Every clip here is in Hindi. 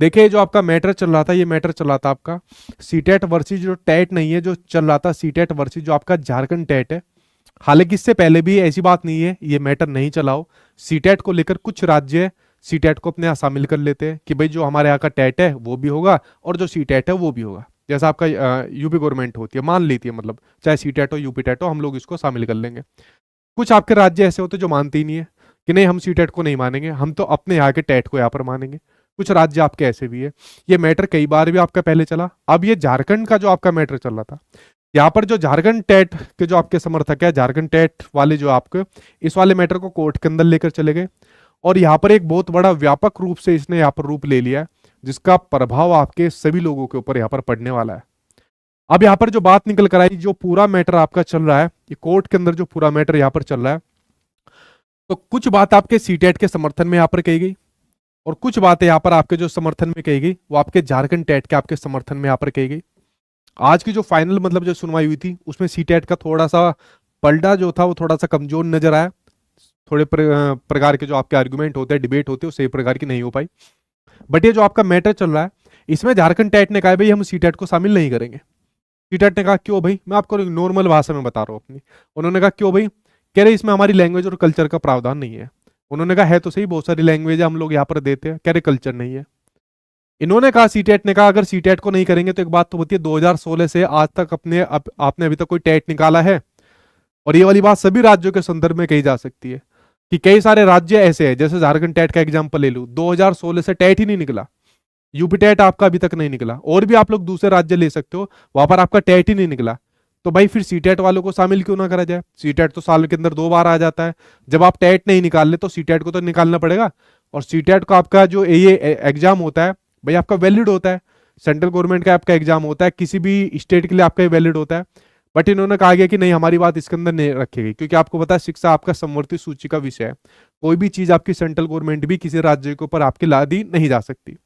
देखिए जो आपका मैटर चल रहा था, ये मैटर चल रहा था आपका सीटेट वर्सेस जो टेट नहीं है, जो चल रहा था सीटेट वर्सेस जो आपका झारखंड टेट है। हालांकि इससे पहले भी ऐसी बात नहीं है ये मैटर नहीं चला हो। सीटेट को लेकर कुछ राज्य सीटेट को अपने यहाँ शामिल कर लेते हैं कि भाई जो हमारे यहाँ का टेट है वो भी होगा और जो सीटेट है वो भी होगा। जैसा आपका यूपी गवर्नमेंट होती है मान लेती है, मतलब चाहे सीटेट हो यूपी टेट हो, हम लोग इसको शामिल कर लेंगे। कुछ आपके राज्य ऐसे होते हैं जो मानते ही नहीं है कि नहीं हम सीटेट को नहीं मानेंगे, हम तो अपने यहाँ के टेट को यहाँ पर मानेंगे। कुछ राज्य आपके ऐसे भी है। ये मैटर कई बार भी आपका पहले चला। अब ये झारखंड का जो आपका मैटर चल रहा था, यहाँ पर जो झारखंड टेट के जो आपके समर्थक है, झारखंड टेट वाले जो आपके इस वाले मैटर को कोर्ट के अंदर लेकर चले गए और यहाँ पर एक बहुत बड़ा व्यापक रूप से इसने यहाँ पर रूप ले लिया है, जिसका प्रभाव आपके सभी लोगों के ऊपर यहाँ पर पड़ने वाला है। अब यहाँ पर जो बात निकल कर आई, जो पूरा मैटर आपका चल रहा है, ये कोर्ट के अंदर जो पूरा मैटर यहाँ पर चल रहा है, तो कुछ बात आपके सीटेट के समर्थन में यहाँ पर कही गई और कुछ बातें यहाँ पर आपके जो समर्थन में कही गई वो आपके झारखंड टेट के आपके समर्थन में यहाँ पर कही गई। आज की जो फाइनल मतलब जो सुनवाई हुई थी उसमें सीटेट का थोड़ा सा पलड़ा जो था वो थोड़ा सा कमजोर नजर आया। थोड़े प्रकार के जो आपके आर्गुमेंट होते हैं, डिबेट होते हैं, वो सही प्रकार की नहीं हो पाई। बट ये जो आपका मैटर चल रहा है इसमें झारखंड टेट ने कहा भाई हम सीटेट को शामिल नहीं करेंगे। सीटेट ने कहा क्यों भाई, मैं आपको नॉर्मल भाषा में बता रहा हूँ अपनी। उन्होंने कहा क्यों भाई, कह रहे इसमें हमारी लैंग्वेज और कल्चर का प्रावधान नहीं है। उन्होंने कहा है तो सही, बहुत सारी लैंग्वेज हम लोग यहाँ पर देते हैं, कह रहे कल्चर नहीं है। इन्होंने कहा सीटेट ने कहा अगर सीटेट को नहीं करेंगे तो एक बात तो होती है 2016 से आज तक आपने अभी तक कोई टेट निकाला है। और ये वाली बात सभी राज्यों के संदर्भ में कही जा सकती है कि कई सारे राज्य ऐसे हैं, जैसे झारखंड टेट का एग्जांपल ले लूं, 2016 से टेट ही नहीं निकला। यूपी टेट आपका अभी तक नहीं निकला और भी आप लोग दूसरे राज्य ले सकते हो, वहां पर आपका टेट ही नहीं निकला। तो भाई फिर सीटेट वालों को शामिल क्यों ना करा जाए? सीटेट तो साल के अंदर 2 बार आ जाता है। जब आप टेट नहीं निकाल ले तो सीटेट को तो निकालना पड़ेगा। और सीटेट को आपका जो ये एग्जाम होता है भाई आपका वैलिड होता है। सेंट्रल गवर्नमेंट का आपका एग्जाम होता है, किसी भी स्टेट के लिए आपका वैलिड होता है। बट इन्होंने कहा गया कि नहीं हमारी बात इसके अंदर नहीं रखी गई, क्योंकि आपको पता है शिक्षा आपका समवर्ती सूची का विषय है। कोई भी चीज आपकी सेंट्रल गवर्नमेंट भी किसी राज्य के ऊपर आपकी ला दी नहीं जा सकती।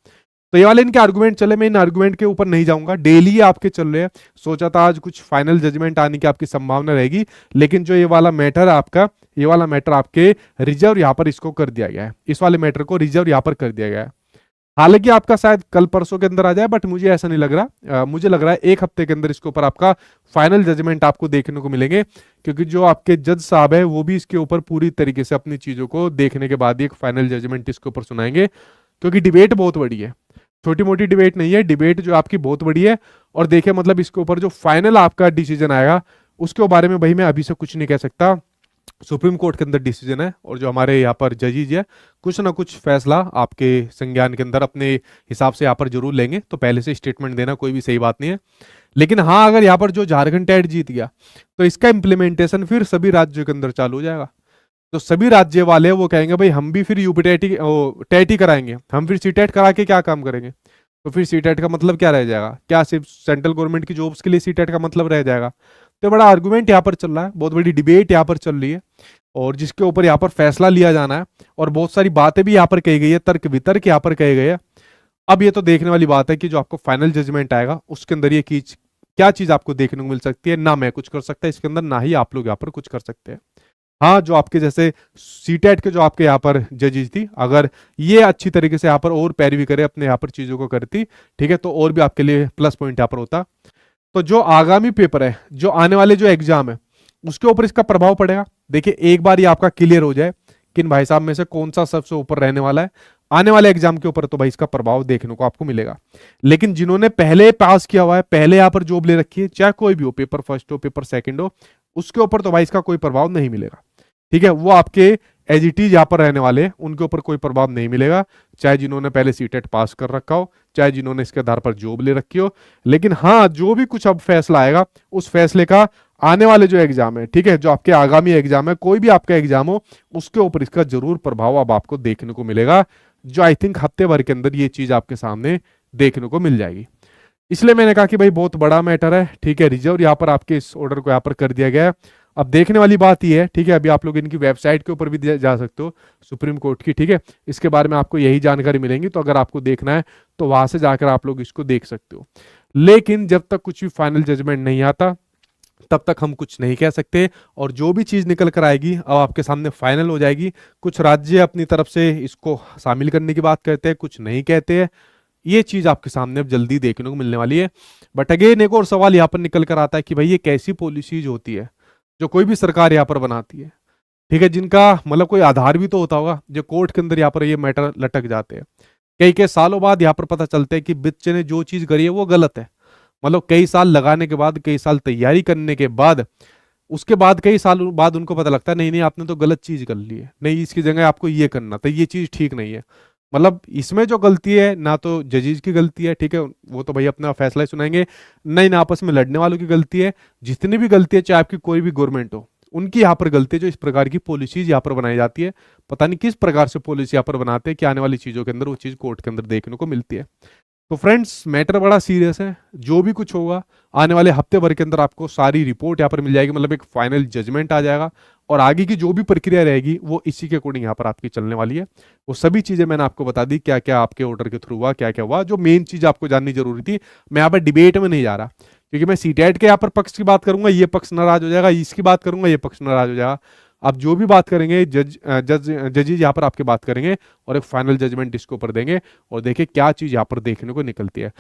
तो ये वाले इनके आर्गुमेंट चले, मैं इन आर्गुमेंट के ऊपर नहीं जाऊंगा, डेली आपके चल रहे हैं। सोचा था आज कुछ फाइनल जजमेंट आने की आपकी संभावना रहेगी, लेकिन जो ये वाला मैटर है आपका, ये वाला मैटर आपके रिजर्व यहाँ पर इसको कर दिया गया है। इस वाले मैटर को रिजर्व यहाँ पर कर दिया गया है। हालांकि आपका शायद कल परसों के अंदर आ जाए, बट मुझे ऐसा नहीं लग रहा। मुझे लग रहा है 1 हफ्ते के अंदर इसके ऊपर आपका फाइनल जजमेंट आपको देखने को मिलेंगे, क्योंकि जो आपके जज साहब है वो भी इसके ऊपर पूरी तरीके से अपनी चीजों को देखने के बाद ही एक फाइनल जजमेंट इसके ऊपर सुनाएंगे। क्योंकि डिबेट बहुत बड़ी है, छोटी मोटी डिबेट नहीं है, डिबेट जो आपकी बहुत बड़ी है। और देखिए मतलब इसके ऊपर जो फाइनल आपका डिसीजन आएगा उसके बारे में भाई मैं अभी से कुछ नहीं कह सकता। सुप्रीम कोर्ट के अंदर डिसीजन है और जो हमारे यहाँ पर जजेज है कुछ ना कुछ फैसला आपके संज्ञान के अंदर अपने हिसाब से यहाँ पर जरूर लेंगे। तो पहले से स्टेटमेंट देना कोई भी सही बात नहीं है। लेकिन हाँ, अगर यहाँ पर जो झारखंड टेट जीत गया तो इसका इंप्लीमेंटेशन फिर सभी राज्यों के अंदर चालू हो जाएगा। तो सभी राज्य वाले वो कहेंगे भाई हम भी फिर यूपी टेट ही कराएंगे, हम फिर सीटेट करा के क्या काम करेंगे? तो फिर सीटेट का मतलब क्या रह जाएगा? क्या सिर्फ सेंट्रल गवर्नमेंट की जॉब्स के लिए सीटेट का मतलब रह जाएगा? तो बड़ा आर्गुमेंट यहाँ पर चल रहा है, बहुत बड़ी डिबेट यहाँ पर चल रही है और जिसके ऊपर यहाँ पर फैसला लिया जाना है। और बहुत सारी बातें भी यहाँ पर कही गई है, तर्क वितर्क यहाँ पर कहे गए हैं। अब ये तो देखने वाली बात है कि जो आपको फाइनल जजमेंट आएगा उसके अंदर ये क्या चीज आपको देखने को मिल सकती है। ना मैं कुछ कर सकता इसके अंदर, ना ही आप लोग यहाँ पर कुछ कर सकते हैं। हाँ, जो आपके जैसे सीटेट के जो आपके यहाँ पर जजेस थी, अगर ये अच्छी तरीके से यहाँ पर और पैरवी करे, अपने यहाँ पर चीजों को करती, ठीक है, तो और भी आपके लिए प्लस पॉइंट यहाँ पर होता। तो जो आगामी पेपर है, जो आने वाले जो एग्जाम है, उसके ऊपर इसका प्रभाव पड़ेगा। देखिए एक बार ये आपका क्लियर हो जाए किन भाई साहब में से कौन सा सबसे ऊपर रहने वाला है आने वाले एग्जाम के ऊपर, तो भाई इसका प्रभाव देखने को आपको मिलेगा। लेकिन जिन्होंने पहले पास किया हुआ है, पहले यहाँ पर जॉब ले रखी है, चाहे कोई भी हो, पेपर फर्स्ट हो पेपर सेकंड हो, उसके ऊपर तो भाई इसका कोई प्रभाव नहीं मिलेगा। ठीक है, वो आपके एज इट इज यहाँ पर रहने वाले हैं, उनके ऊपर कोई प्रभाव नहीं मिलेगा, चाहे जिन्होंने पहले सीटेट पास कर रखा हो, चाहे जिन्होंने इसके आधार पर जॉब ले रखी हो। लेकिन हाँ, जो भी कुछ अब फैसला आएगा उस फैसले का आने वाले जो एग्जाम है, ठीक है, जो आपके आगामी एग्जाम है, कोई भी आपका एग्जाम हो, उसके ऊपर इसका जरूर प्रभाव अब आपको देखने को मिलेगा। जो आई थिंक हफ्ते भर के अंदर ये चीज आपके सामने देखने को मिल जाएगी। इसलिए मैंने कहा कि भाई बहुत बड़ा मैटर है, ठीक है, रिजर्व यहाँ पर आपके इस ऑर्डर को यहाँ पर कर दिया गया है। अब देखने वाली बात ये है, ठीक है, अभी आप लोग इनकी वेबसाइट के ऊपर भी जा सकते हो सुप्रीम कोर्ट की, ठीक है, इसके बारे में आपको यही जानकारी मिलेंगी। तो अगर आपको देखना है तो वहां से जाकर आप लोग इसको देख सकते हो। लेकिन जब तक कुछ भी फाइनल जजमेंट नहीं आता तब तक हम कुछ नहीं कह सकते। और जो भी चीज निकल कर आएगी अब आपके सामने फाइनल हो जाएगी। कुछ राज्य अपनी तरफ से इसको शामिल करने की बात कहते हैं, कुछ नहीं कहते हैं। ये चीज आपके सामने अब जल्दी देखने को मिलने वाली है। बट अगेन एक और सवाल यहाँ पर निकल कर आता है कि भाई ये कैसी पॉलिसीज होती है जो कोई भी सरकार यहाँ पर बनाती है, ठीक है, जिनका मतलब कोई आधार भी तो होता होगा, जो कोर्ट के अंदर यहाँ पर ये मैटर लटक जाते हैं। कई कई सालों बाद यहाँ पर पता चलता है कि बच्चे ने जो चीज करी है वो गलत है। मतलब कई साल लगाने के बाद, कई साल तैयारी करने के बाद, उसके बाद कई साल बाद उनको पता लगता है नहीं नहीं आपने तो गलत चीज कर ली है, नहीं इसकी जगह आपको ये करना था, ये चीज ठीक नहीं है। मतलब इसमें जो गलती है ना तो जजेज की गलती है, ठीक है, वो तो भाई अपना फैसला ही सुनाएंगे, नहीं ना आपस में लड़ने वालों की गलती है। जितनी भी गलती है चाहे आपकी कोई भी गवर्नमेंट हो, उनकी यहाँ पर गलती है जो इस प्रकार की पॉलिसीज यहाँ पर बनाई जाती है। पता नहीं किस प्रकार से पॉलिसी यहाँ पर बनाते हैं कि आने वाली चीजों के अंदर वो चीज कोर्ट के अंदर देखने को मिलती है। तो फ्रेंड्स मैटर बड़ा सीरियस है, जो भी कुछ होगा आने वाले हफ्ते भर के अंदर आपको सारी रिपोर्ट यहाँ पर मिल जाएगी, मतलब एक फाइनल जजमेंट आ जाएगा और आगे की जो भी प्रक्रिया रहेगी वो इसी के अकॉर्डिंग यहाँ पर आपकी चलने वाली है। वो सभी चीजें मैंने आपको बता दी, क्या क्या आपके ऑर्डर के थ्रू हुआ, क्या क्या हुआ। जो मेन चीज आपको जाननी जरूरी थी, मैं यहाँ पर डिबेट में नहीं जा रहा, क्योंकि मैं सीटेट के यहाँ पर पक्ष की बात करूंगा ये पक्ष नाराज हो जाएगा, इसकी बात करूंगा ये पक्ष नाराज हो जाएगा। आप जो भी बात करेंगे जजेज यहाँ पर आपकी बात करेंगे और एक फाइनल जजमेंट इसके ऊपर देंगे और देखिए क्या चीज यहाँ पर देखने को निकलती है।